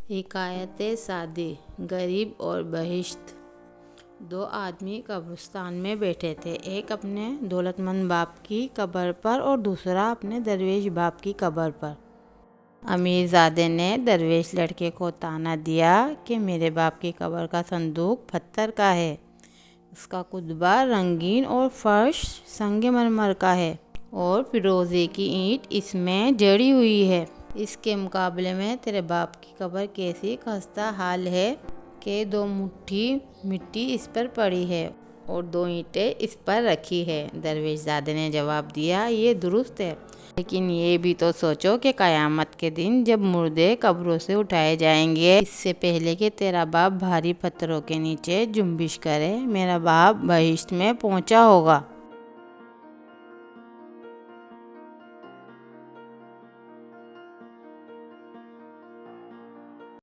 حکایت سعدی، غریب اور بہشت۔ دو آدمی قبرستان میں بیٹھے تھے، ایک اپنے دولت مند باپ کی قبر پر اور دوسرا اپنے درویش باپ کی قبر پر۔ امیر زادے نے درویش لڑکے کو طعنہ دیا کہ میرے باپ کی قبر کا صندوق پتھر کا ہے، اس کا کتبہ رنگین اور فرش سنگ مرمر کا ہے اور فیروزے کی اینٹ اس میں جڑی ہوئی ہے۔ اس کے مقابلے میں تیرے باپ کی قبر کیسی خستہ حال ہے کہ 2 مٹھی مٹی اس پر پڑی ہے اور 2 اینٹیں اس پر رکھی ہے۔ درویش زادے نے جواب دیا، یہ درست ہے، لیکن یہ بھی تو سوچو کہ قیامت کے دن جب مردے قبروں سے اٹھائے جائیں گے، اس سے پہلے کہ تیرا باپ بھاری پتھروں کے نیچے جنبش کرے، میرا باپ بہشت میں پہنچا ہوگا۔